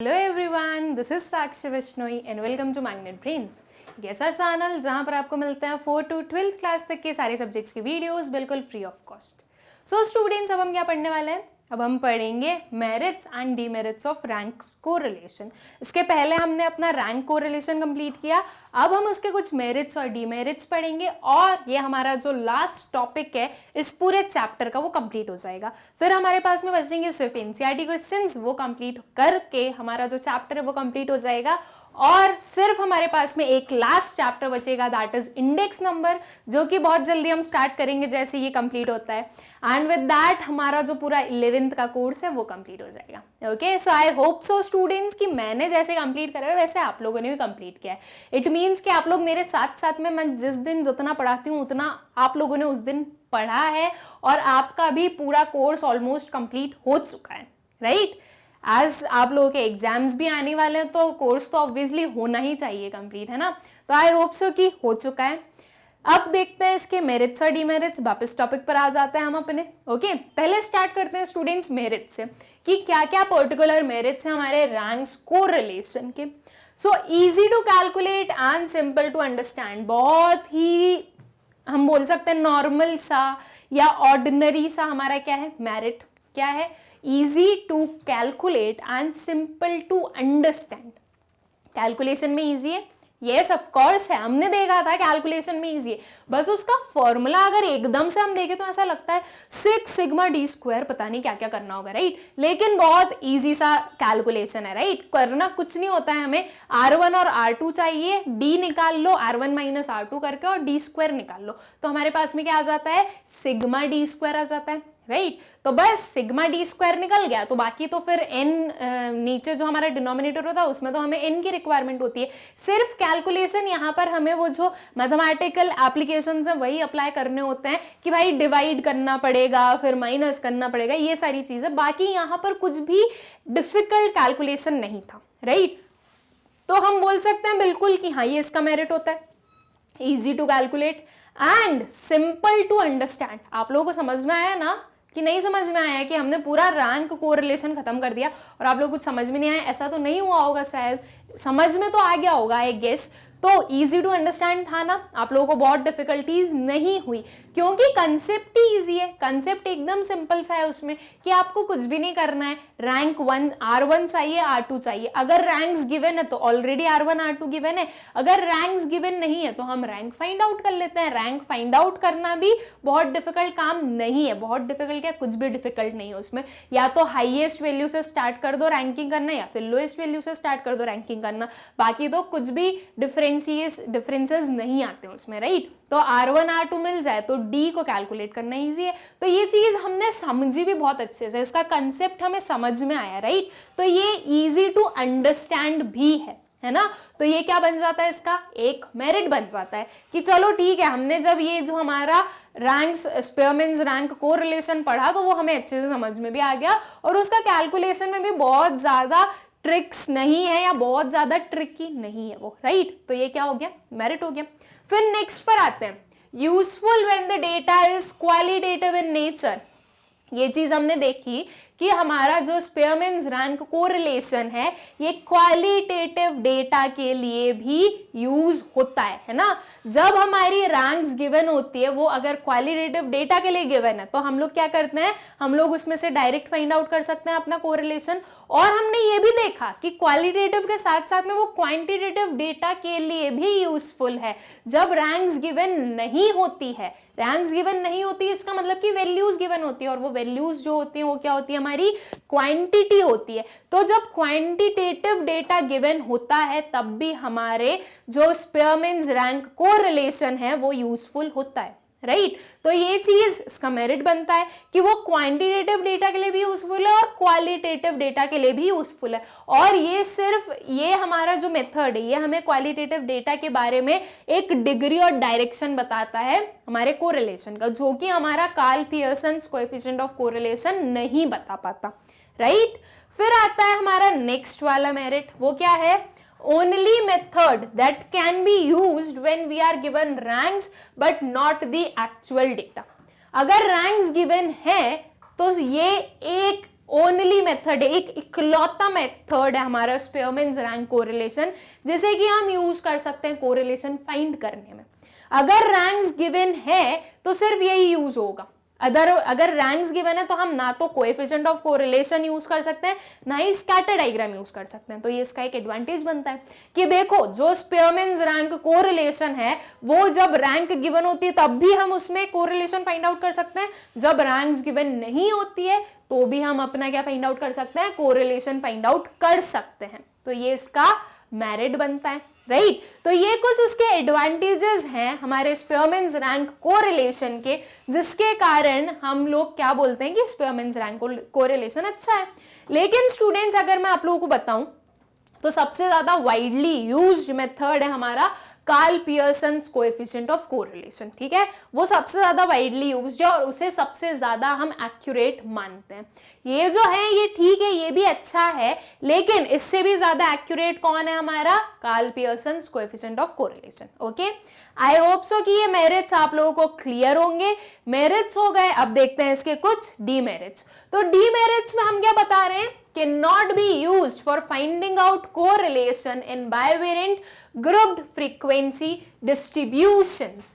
Hello everyone, this is Sakshi Vishnoi and welcome to Magnet Brains, एक ऐसा channel जहां पर आपको मिलते हैं 4 to 12th क्लास तक के सारे सब्जेक्ट्स की वीडियोस बिल्कुल free of cost. So students, अब हम क्या पढ़ने वाले हैं? अब हम पढ़ेंगे merits and demerits of ranks correlation. इसके पहले हमने अपना रैंक कोरिलेशन कंप्लीट किया, अब हम उसके कुछ मेरिट्स और डीमेरिट्स पढ़ेंगे और ये हमारा जो लास्ट टॉपिक है इस पूरे चैप्टर का वो कंप्लीट हो जाएगा। फिर हमारे पास में बचेंगे सिर्फ एनसीईआरटी क्वेश्चंस, वो कंप्लीट करके हमारा जो चैप्टर है वो कंप्लीट हो जाएगा और सिर्फ हमारे पास में एक लास्ट चैप्टर बचेगा, दैट इज इंडेक्स नंबर, जो कि बहुत जल्दी हम स्टार्ट करेंगे जैसे ये कंप्लीट होता है। एंड विद दैट हमारा जो पूरा 11th का कोर्स है वो कंप्लीट हो जाएगा। ओके, सो आई होप सो स्टूडेंट्स कि मैंने जैसे कंप्लीट करा है वैसे आप लोगों ने भी कंप्लीट किया है। इट मीन्स कि आप लोग मेरे साथ साथ में, मैं जिस दिन जितना पढ़ाती हूँ उतना आप लोगों ने उस दिन पढ़ा है और आपका भी पूरा कोर्स ऑलमोस्ट कंप्लीट हो चुका है, राइट? आज आप लोगों के एग्जाम्स भी आने वाले हैं तो कोर्स तो ऑब्वियसली होना ही चाहिए कंप्लीट, है ना? तो आई होप सो कि हो चुका है। अब देखते हैं इसके मेरिट्स और डीमेरिट्स। वापस टॉपिक पर आ जाते हैं हम अपने। ओके, पहले स्टार्ट करते हैं स्टूडेंट्स मेरिट्स से कि क्या क्या पर्टिकुलर मेरिट्स हैं हमारे रैंक्स कोरिलेशन के। So easy to calculate and simple to understand, बहुत ही हम बोल सकते हैं नॉर्मल सा या ऑर्डिनरी सा हमारा क्या है मेरिट, क्या है? easy to calculate and simple to understand। Calculation में इजी है, यस ऑफ कोर्स है, हमने देखा था कैलकुलेशन में इजी है, बस उसका फॉर्मूला अगर एकदम से हम देखें तो ऐसा लगता है 6 सिग्मा डी स्क्वायर, पता नहीं क्या क्या करना होगा, राइट? लेकिन बहुत इजी सा कैलकुलेशन है, राइट? करना कुछ नहीं होता है, हमें R1 और R2 चाहिए, D निकाल लो, R1 माइनस R2 करके और D स्क्वायर निकाल लो, तो हमारे पास में क्या आ जाता है? सिग्मा डी स्क्वायर आ जाता है, राइट? तो बस सिग्मा डी स्क्वायर निकल गया, तो बाकी तो फिर n नीचे जो हमारा डिनोमिनेटर होता है उसमें तो हमें n की रिक्वायरमेंट होती है। सिर्फ कैलकुलेशन यहाँ पर हमें वो जो मैथमेटिकल एप्लीकेशंस है वही अप्लाई करने होते हैं कि भाई डिवाइड करना पड़ेगा, फिर माइनस करना पड़ेगा, ये सारी चीजें। बाकी यहाँ पर कुछ भी डिफिकल्ट कैलकुलेशन नहीं था, राइट? तो हम बोल सकते हैं बिल्कुल कि हाँ ये इसका मेरिट होता है, easy to calculate and simple to understand. आप लोगों को समझ में आया ना कि नहीं समझ में आया कि हमने पूरा रैंक कोरिलेशन खत्म कर दिया और आप लोग कुछ समझ में नहीं आया? ऐसा तो नहीं हुआ होगा, शायद समझ में तो आ गया होगा आई गेस। तो इजी टू अंडरस्टैंड था ना, आप लोगों को बहुत डिफिकल्टीज नहीं हुई क्योंकि कंसेप्ट ही इजी है, कंसेप्ट एकदम सिंपल सा है उसमें कि आपको कुछ भी नहीं करना है। रैंक 1 R1 चाहिए, R2 चाहिए। अगर रैंक्स गिवन है तो ऑलरेडी R1 R2 गिवन है, अगर रैंक्स गिवन नहीं है तो हम रैंक फाइंड आउट कर लेते हैं। रैंक फाइंड आउट करना भी बहुत डिफिकल्ट काम नहीं है, बहुत डिफिकल्ट क्या, कुछ भी डिफिकल्ट नहीं है उसमें। या तो हाईएस्ट वैल्यू से स्टार्ट कर दो रैंकिंग करना या फिर लोएस्ट वैल्यू से स्टार्ट कर दो रैंकिंग करना, बाकी तो कुछ भी डिफरेंसेस नहीं आते उसमें, राइट? तो R1 R2 मिल जाए तो D को कैलकुलेट करना इजी है। तो ये चीज हमने समझी भी बहुत अच्छे से, इसका कंसेप्ट हमें समझ में आया, राइट? तो ये इजी टू अंडरस्टैंड भी है ना? तो ये क्या बन जाता है? इसका एक मेरिट बन जाता है कि चलो ठीक है, हमने जब ये जो हमारा रैंक्स स्पीयरमैन्स रैंक कोरिलेशन पढ़ा तो वो हमें अच्छे से समझ में भी आ गया और उसका कैलकुलेशन में भी बहुत ज्यादा ट्रिक्स नहीं है या बहुत ज्यादा ट्रिकी नहीं है वो, राइट? तो ये क्या हो गया? मेरिट हो गया। फिर नेक्स्ट पर आते हैं, useful when the data is qualitative in nature. ये चीज हमने देखी कि हमारा जो स्पीयरमैन्स रैंक कोरिलेशन है ये क्वालिटेटिव डेटा के लिए भी यूज होता है ना? जब हमारी रैंक्स गिवन होती है वो अगर क्वालिटेटिव डेटा के लिए गिवन है तो हम लोग क्या करते हैं, हम लोग उसमें से डायरेक्ट फाइंड आउट कर सकते हैं अपना कोरिलेशन। और हमने ये भी देखा कि क्वालिटेटिव के साथ साथ में वो क्वांटिटेटिव डेटा के लिए भी यूजफुल है। जब रैंक्स गिवन नहीं होती है, रैंक्स गिवन नहीं होती इसका मतलब कि वैल्यूज गिवन होती है और वो वैल्यूज जो होती है वो क्या होती है? हमारी क्वांटिटी होती है। तो जब क्वांटिटेटिव डेटा गिवन होता है तब भी हमारे जो स्पीयरमैन्स रैंक कोरिलेशन है वो यूजफुल होता है, राइट? तो ये चीज इसका मेरिट बनता है कि वो क्वांटिटेटिव डेटा के लिए भी यूजफुल है और क्वालिटेटिव डेटा के लिए भी यूजफुल है। और ये सिर्फ ये हमारा जो मेथड है ये हमें क्वालिटेटिव डेटा के बारे में एक डिग्री और डायरेक्शन बताता है हमारे कोरिलेशन का, जो कि हमारा Karl Pearson's coefficient of correlation नहीं बता पाता, राइट? फिर आता है हमारा नेक्स्ट वाला मेरिट, वो क्या है? only method that can be used when we are given ranks but not the actual data। अगर ranks given है तो ये एक ओनली मेथड है, एक इकलौता मेथड है हमारा स्पीयरमैन्स रैंक कोरिलेशन, जिसे कि हम यूज कर सकते हैं कोरिलेशन फाइंड करने में। अगर रैंक्स गिवन है तो सिर्फ यही यूज होगा। अगर रैंक्स गिवन है तो हम ना तो कोएफिशिएंट ऑफ कोरिलेशन यूज कर सकते हैं, ना ही स्कैटर डायग्राम यूज कर सकते हैं। तो ये इसका एक एडवांटेज बनता है कि देखो जो स्पीयरमैन्स रैंक कोरिलेशन है वो जब रैंक गिवन होती है तब भी हम उसमें कोरिलेशन फाइंड आउट कर सकते हैं, जब रैंक्स गिवन नहीं होती है तो भी हम अपना क्या फाइंड आउट कर सकते हैं, कोरिलेशन फाइंड आउट कर सकते हैं। तो ये इसका मेरिट बनता है, राइट। तो ये कुछ उसके एडवांटेजेस हैं हमारे स्पीयरमैन्स रैंक कोरिलेशन के, जिसके कारण हम लोग क्या बोलते हैं कि स्पीयरमैन्स रैंक कोरिलेशन अच्छा है। लेकिन स्टूडेंट्स अगर मैं आप लोगों को बताऊं तो सबसे ज्यादा वाइडली यूज्ड मेथड है हमारा Karl Pearson's coefficient of correlation, ठीक है। वो सबसे ज्यादा वाइडली यूज्ड है और उसे सबसे ज्यादा हम एक्यूरेट मानते हैं। ये जो है ये ठीक है, ये भी अच्छा है, लेकिन इससे भी ज्यादा एक्यूरेट कौन है हमारा, Karl Pearson's coefficient of correlation. Okay, I hope so कि ये मेरिट्स आप लोगों को क्लियर होंगे। मेरिट्स हो गए, अब देखते हैं इसके कुछ डीमेरिट्स। तो डीमेरिट्स में हम क्या बता रहे हैं, cannot be used for finding out correlation in bivariant grouped frequency distributions।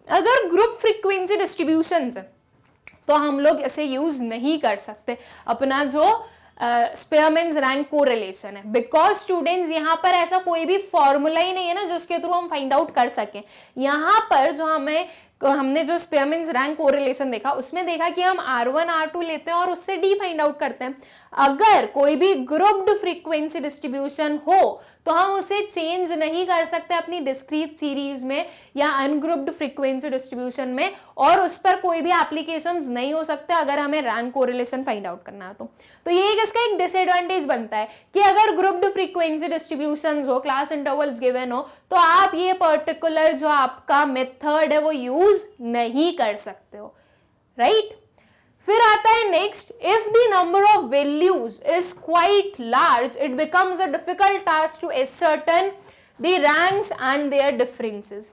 अगर ग्रुप फ्रीक्वेंसी डिस्ट्रीब्यूशंस है तो हम लोग इसे यूज नहीं कर सकते अपना जो स्पीयरमैन्स रैंक कोरिलेशन है, बिकॉज स्टूडेंट्स यहाँ पर ऐसा कोई भी फॉर्मूला ही नहीं है ना जिसके थ्रू हम फाइंड आउट कर सकें। यहाँ पर जो हमने जो स्पीयरमैन्स रैंक कोरिलेशन देखा उसमें देखा कि हम R1 R2 लेते हैं और उससे D फाइंड आउट करते हैं। अगर कोई भी ग्रुप्ड फ्रीक्वेंसी डिस्ट्रीब्यूशन हो तो हम उसे चेंज नहीं कर सकते अपनी डिस्क्रीट सीरीज में या अनग्रुप्ड फ्रीक्वेंसी डिस्ट्रीब्यूशन में, और उस पर कोई भी एप्लीकेशंस नहीं हो सकते अगर हमें रैंक कोरिलेशन फाइंड आउट करना है तो ये इसका एक डिसएडवांटेज बनता है कि अगर ग्रुप्ड फ्रीक्वेंसी डिस्ट्रीब्यूशंस हो, क्लास इंटरवल्स गिवन हो, तो आप ये पर्टिकुलर जो आपका मेथड है वो यूज नहीं कर सकते हो, राइट। फिर आता है next, if the number of values is quite large it becomes a difficult task to ascertain the ranks and their differences.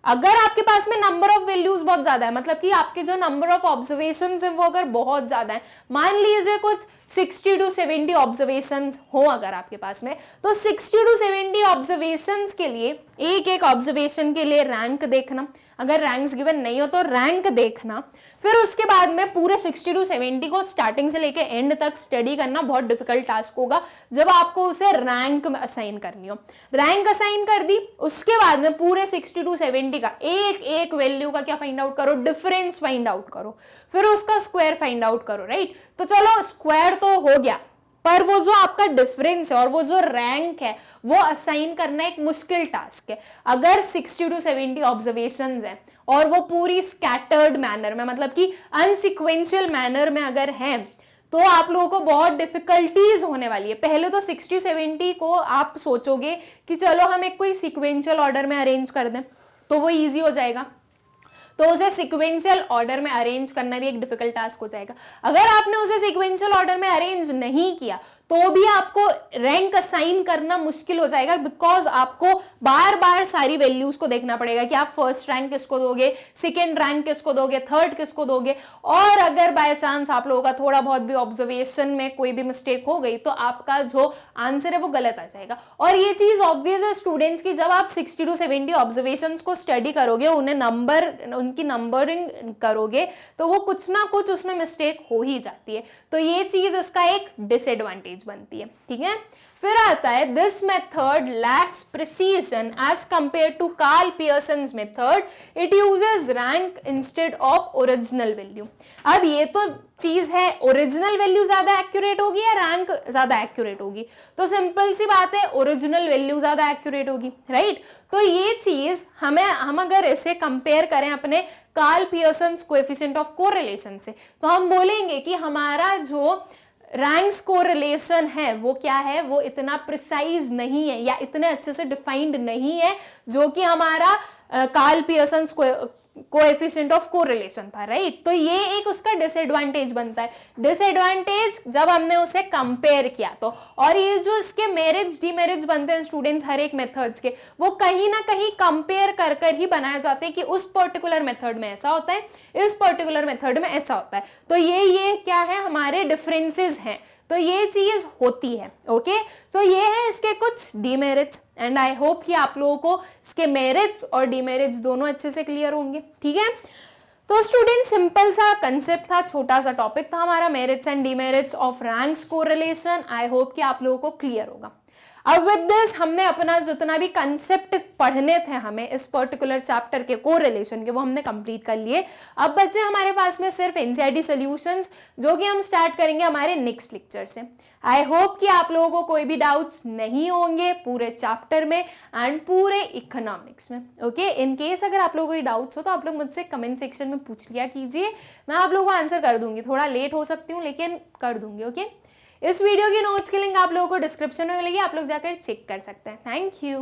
अगर आपके पास में नंबर ऑफ वैल्यूज बहुत ज्यादा है, मतलब कि आपके जो नंबर ऑफ ऑब्जर्वेशंस हैं वो अगर बहुत ज्यादा है, मान लीजिए कुछ 60 to 70 ऑब्जर्वेशंस हो अगर आपके पास में, तो 60 to 70 ऑब्जर्वेशंस के लिए एक एक ऑब्जर्वेशन के लिए रैंक देखना, अगर रैंक्स गिवन नहीं हो तो रैंक देखना, फिर उसके बाद में पूरे 60 to 70 को स्टार्टिंग से लेके एंड तक स्टडी करना बहुत डिफिकल्ट टास्क होगा जब आपको उसे रैंक असाइन करनी हो। रैंक असाइन कर दी, उसके बाद में पूरे 60 to 70 का एक एक वैल्यू का क्या फाइंड आउट करो, डिफरेंस फाइंड आउट करो, फिर उसका स्क्वायर फाइंड आउट करो, राइट। तो चलो स्क्वायर तो हो गया, पर वो जो आपका डिफरेंस है और वो जो रैंक है वो असाइन करना एक मुश्किल टास्क है। अगर 60 to 70 ऑब्जर्वेशंस हैं और वो पूरी स्कैटर्ड मैनर में, मतलब कि अनसिक्वेंशियल मैनर में अगर हैं, तो आप लोगों को बहुत डिफिकल्टीज होने वाली है। पहले तो 60-70 को आप सोचोगे कि चलो हम एक कोई सिक्वेंशियल ऑर्डर में अरेंज कर दें तो वो इजी हो जाएगा, तो उसे सिक्वेंशियल ऑर्डर में अरेंज करना भी एक डिफिकल्ट टास्क हो जाएगा। अगर आपने उसे सिक्वेंशियल ऑर्डर में अरेंज नहीं किया तो भी आपको रैंक असाइन करना मुश्किल हो जाएगा, बिकॉज आपको बार बार सारी वैल्यूज को देखना पड़ेगा कि आप फर्स्ट रैंक किसको दोगे, सेकेंड रैंक किसको दोगे, थर्ड किसको दोगे, और अगर बाय चांस आप लोगों का थोड़ा बहुत भी ऑब्जर्वेशन में कोई भी मिस्टेक हो गई तो आपका जो आंसर है वो गलत आ जाएगा। और ये चीज ऑब्वियस है स्टूडेंट्स की, जब आप 60 to 70 ऑब्जर्वेशन को स्टडी करोगे, उनकी नंबरिंग करोगे, तो वो कुछ ना कुछ उसमें मिस्टेक हो ही जाती है। तो ये चीज इसका एक डिसएडवांटेज बनती है, ठीक है। फिर आता है this method lacks precision as compare to Karl Pearson's method, it uses rank instead of original value. अब ये तो चीज है, ओरिजिनल वैल्यू ज्यादा एक्यूरेट होगी या रैंक ज्यादा एक्यूरेट होगी, तो सिंपल सी बात है ओरिजिनल वैल्यू ज्यादा एक्यूरेट होगी, राइट। तो ये चीज हम अगर इसे कंपेयर करें अपने Karl Pearson's coefficient of correlation से, तो हम बोलेंगे कि हमारा जो रैंक्स कोरिलेशन है वो क्या है, वो इतना प्रिसाइज नहीं है या इतने अच्छे से डिफाइंड नहीं है जो कि हमारा Karl Pearson's coefficient of correlation था, राइट। तो ये एक उसका डिसएडवांटेज बनता है, डिसएडवांटेज जब हमने उसे कंपेयर किया तो। और ये जो इसके मेरिट्स डीमेरिट्स बनते हैं स्टूडेंट्स हर एक मेथड्स के, वो कहीं ना कहीं कंपेयर कर कर ही बनाए जाते हैं कि उस पर्टिकुलर मेथड में ऐसा होता है, इस पर्टिकुलर मेथड में ऐसा होता है। तो ये क्या है, हमारे डिफरेंसेस हैं, तो ये चीज होती है। ओके, सो ये है इसके कुछ डीमेरिट्स एंड आई होप कि आप लोगों को इसके मेरिट्स और डीमेरिट्स दोनों अच्छे से क्लियर होंगे, ठीक है। तो स्टूडेंट सिंपल सा कंसेप्ट था, छोटा सा टॉपिक था हमारा, merits and demerits of ranks correlation. I hope कि आप लोगों को क्लियर होगा। अब विद दिस हमने अपना जितना भी कंसेप्ट पढ़ने थे हमें इस पर्टिकुलर चैप्टर के कोरिलेशन के, वो हमने कंप्लीट कर लिए। अब बच्चे हमारे पास में सिर्फ एनसीईआरटी सॉल्यूशंस, जो कि हम स्टार्ट करेंगे हमारे नेक्स्ट लेक्चर से। आई होप कि आप लोगों को कोई भी डाउट्स नहीं होंगे पूरे चैप्टर में एंड पूरे इकोनॉमिक्स में। ओके, इन केस अगर आप लोगों को कोई डाउट्स हो तो आप लोग मुझसे कमेंट सेक्शन में पूछ लिया कीजिए, मैं आप लोगों को आंसर कर दूंगी। थोड़ा लेट हो सकती हूँ लेकिन कर दूंगी। ओके, इस वीडियो की नोट्स की लिंक आप लोगों को डिस्क्रिप्शन में मिलेगी, आप लोग जाकर चेक कर सकते हैं। Thank you.